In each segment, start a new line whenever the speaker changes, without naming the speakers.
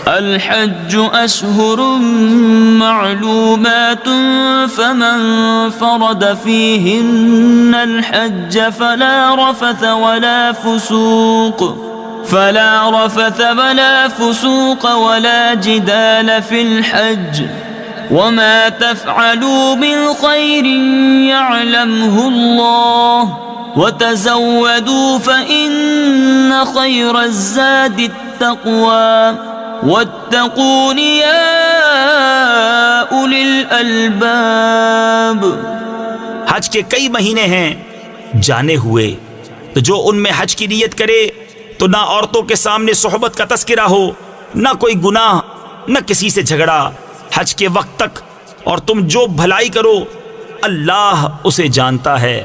الحج أشهر معلومات فمن فرد فيهن الحج فلا رفث ولا فسوق ولا جدال في الحج وما تفعلوا من خير يعلمه الله وتزودوا فإن خير الزاد التقوى واتقون يا أولي الألباب۔
حج کے کئی مہینے ہیں جانے ہوئے، تو جو ان میں حج کی نیت کرے تو نہ عورتوں کے سامنے صحبت کا تذکرہ ہو، نہ کوئی گناہ، نہ کسی سے جھگڑا حج کے وقت تک، اور تم جو بھلائی کرو اللہ اسے جانتا ہے۔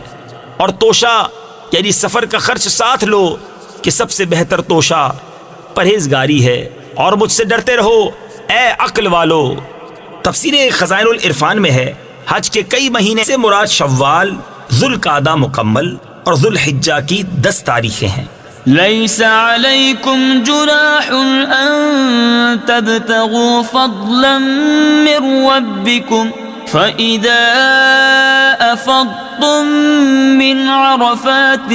اور توشہ یعنی سفر کا خرچ ساتھ لو کہ سب سے بہتر توشہ پرہیزگاری ہے، اور مجھ سے ڈرتے رہو اے عقل والو۔ تفسیر خزائن العرفان میں ہے حج کے کئی مہینے سے مراد شوال، ذوالقعدہ مکمل اور ذوالحجہ کی 10 تاریخیں ہیں۔
ليس عليكم جناح أن تبتغوا فضلا من ربكم فإذا أفضتم من عرفات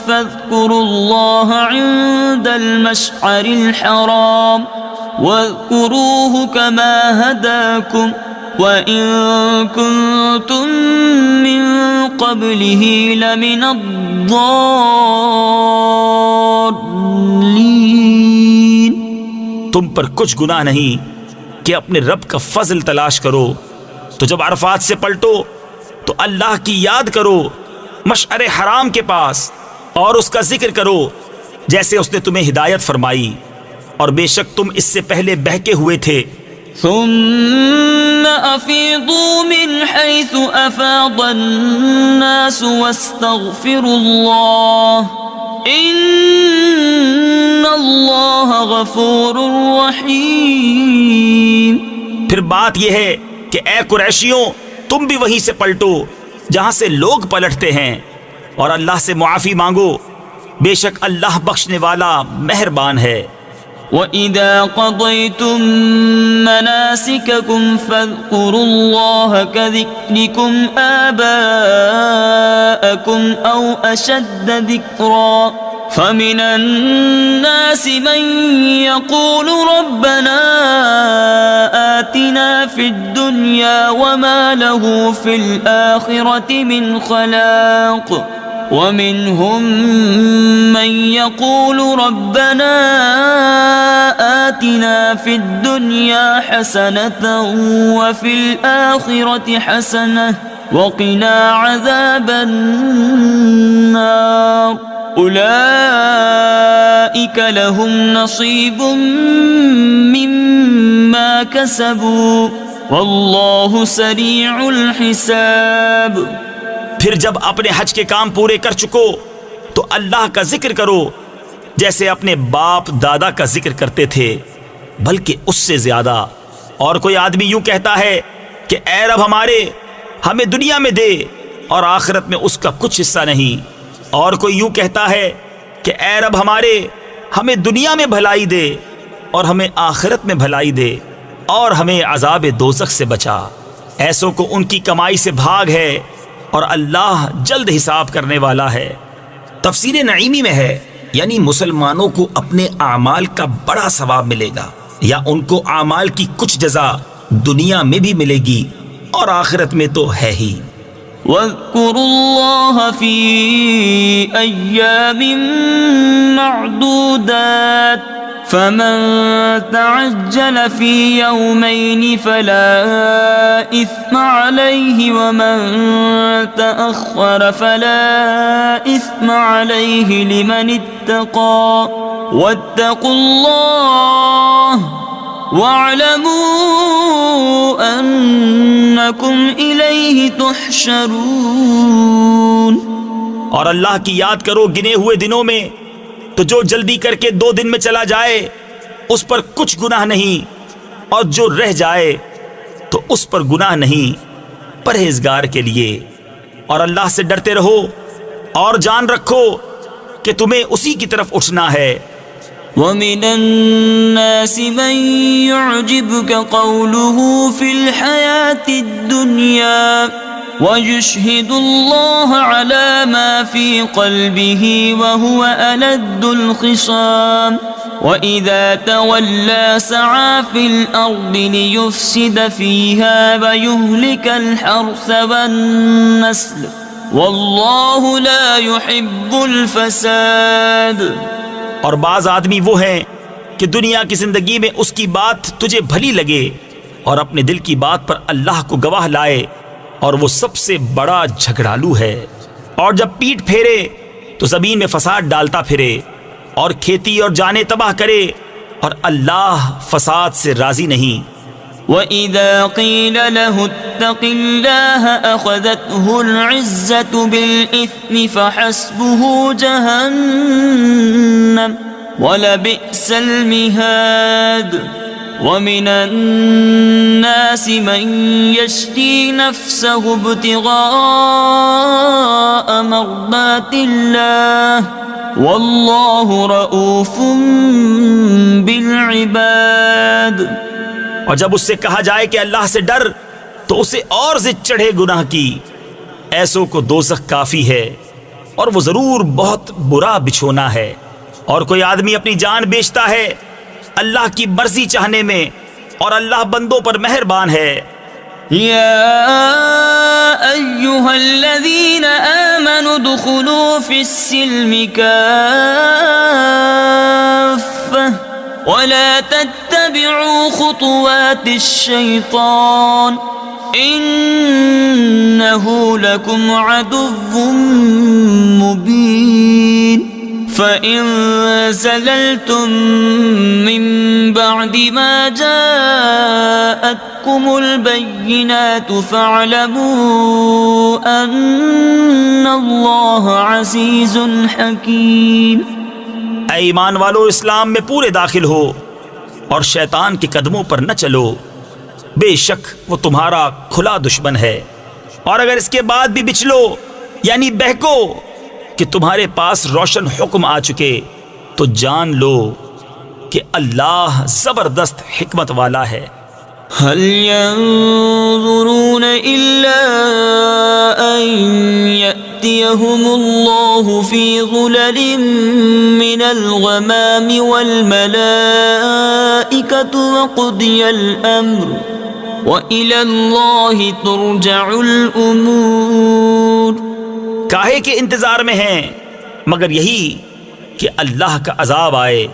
فاذكروا الله عند المشعر الحرام واذكروه كما هداكم وإن كنتم من قبله لمن الضالين۔
تم پر کچھ گناہ نہیں کہ اپنے رب کا فضل تلاش کرو، تو جب عرفات سے پلٹو تو اللہ کی یاد کرو مشعر حرام کے پاس، اور اس کا ذکر کرو جیسے اس نے تمہیں ہدایت فرمائی، اور بے شک تم اس سے پہلے بہکے ہوئے تھے۔
ثم أفيضوا من حيث أفاض الناس واستغفروا الله إن الله غفور رحيم۔
پھر بات یہ ہے کہ اے قریشیوں تم بھی وہیں سے پلٹو جہاں سے لوگ پلٹتے ہیں، اور اللہ سے معافی مانگو، بے شک اللہ بخشنے والا مہربان ہے۔
وَإِذَا قَضَيْتُم مَّنَاسِكَكُمْ فَاذْكُرُوا اللَّهَ كَذِكْرِكُمْ آبَاءَكُمْ أَوْ أَشَدَّ ذِكْرًا فَمِنَ النَّاسِ مَن يَقُولُ رَبَّنَا آتِنَا فِي الدُّنْيَا وَمَا لَهُ فِي الْآخِرَةِ مِنْ خَلَاقٍ وَمِنْهُمْ مَنْ يَقُولُ رَبَّنَا آتِنَا فِي الدُّنْيَا حَسَنَةً وَفِي الْآخِرَةِ حَسَنَةً وَقِنَا عَذَابَ النَّارِ أُولَئِكَ لَهُمْ نَصِيبٌ مِّمَّا كَسَبُوا وَاللَّهُ سَرِيعُ الْحِسَابِ۔
پھر جب اپنے حج کے کام پورے کر چکو تو اللہ کا ذکر کرو جیسے اپنے باپ دادا کا ذکر کرتے تھے، بلکہ اس سے زیادہ۔ اور کوئی آدمی یوں کہتا ہے کہ اے رب ہمارے ہمیں دنیا میں دے اور آخرت میں اس کا کچھ حصہ نہیں، اور کوئی یوں کہتا ہے کہ اے رب ہمارے ہمیں دنیا میں بھلائی دے اور ہمیں آخرت میں بھلائی دے اور ہمیں عذاب دوزخ سے بچا۔ ایسوں کو ان کی کمائی سے بھاگ ہے اور اللہ جلد حساب کرنے والا ہے۔ تفسیر نعیمی میں ہے یعنی مسلمانوں کو اپنے اعمال کا بڑا ثواب ملے گا، یا ان کو اعمال کی کچھ جزا دنیا میں بھی ملے گی اور آخرت میں تو ہے ہی۔
وَاذْكُرُوا اللَّهَ فِي أَيَّامٍ مَّعْدُودَاتٍ فَمَن تَعَجَّلَ فِي يَوْمَيْنِ فَلَا إِثْمَ عَلَيْهِ وَمَن تَأَخَّرَ فَلَا إِثْمَ عَلَيْهِ لِمَنِ اتَّقَى وَاتَّقُوا اللَّهَ وَاعْلَمُوا أَنَّكُمْ إِلَيْهِ تُحْشَرُونَ۔
اور اللہ کی یاد کرو گنے ہوئے دنوں میں، تو جو جلدی کر کے 2 دن میں چلا جائے اس پر کچھ گناہ نہیں، اور جو رہ جائے تو اس پر گناہ نہیں پرہیزگار کے لیے۔ اور اللہ سے ڈرتے رہو اور جان رکھو کہ تمہیں اسی کی طرف اٹھنا ہے،
ومن الناس من يعجبك قوله في الحياة الدنيا ويشهد الله على ما في قلبه وهو ألد الخصام وإذا تولى سعى في الأرض ليفسد فيها ويهلك الحرث والنسل والله لا يحب الفساد.
اور بعض آدمی وہ ہیں کہ دنیا کی زندگی میں اس کی بات تجھے بھلی لگے اور اپنے دل کی بات پر اللہ کو گواہ لائے اور وہ سب سے بڑا جھگڑالو ہے، اور جب پیٹ پھیرے تو زمین میں فساد ڈالتا پھرے اور کھیتی اور جانیں تباہ کرے، اور اللہ فساد سے راضی نہیں.
وَإِذَا قِيلَ لَهُ اتَّقِ اللَّهَ أَخَذَتْهُ الْعِزَّةُ بِالْإِثْمِ فَحَسْبُهُ جَهَنَّمُ وَلَبِئْسَ الْمِهَادُ. وَمِنَ النَّاسِ مَن يَشْرِي نَفْسَهُ ابْتِغَاءَ مَرْضَاتِ اللَّهِ وَاللَّهُ رَءُوفٌ بِالْعِبَادِ.
اور جب اس سے کہا جائے کہ اللہ سے ڈر تو اسے اور زد چڑھے گناہ کی. ایسوں کو دوزخ کافی ہے اور وہ ضرور بہت برا بچھونا ہے. اور کوئی آدمی اپنی جان بیچتا ہے اللہ کی مرضی چاہنے میں، اور اللہ بندوں پر مہربان ہے.
يا أيها الذين آمنوا ادخلوا في السلم كافة ولا تتبعوا خطوات الشيطان إنه لكم عدو مبين. فَإِن زَلَلْتُم مِّن بَعْدِ مَا جَاءَتْكُمُ الْبَيِّنَاتُ فَاعْلَمُوا أَنَّ اللَّهَ عَزِيزٌ حَكِيمٌ.
اے ایمان والو، اسلام میں پورے داخل ہو اور شیطان کے قدموں پر نہ چلو، بے شک وہ تمہارا کھلا دشمن ہے. اور اگر اس کے بعد بھی بچلو یعنی بہکو کہ تمہارے پاس روشن حکم آ چکے تو جان لو کہ اللہ زبردست حکمت والا ہے.
هل ينظرون إلا أن يأتيهم الله في ظلل من الغمام والملائكة وقضي الأمر وإلى الله ترجع الأمور.
کاہے کے انتظار میں ہیں مگر یہی کہ اللہ کا عذاب آئے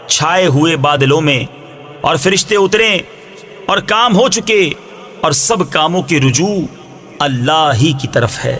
چھائے ہوئے بادلوں میں، اور فرشتے اتریں اور کام ہو چکے، اور سب کاموں کی رجوع اللہ ہی کی طرف ہے.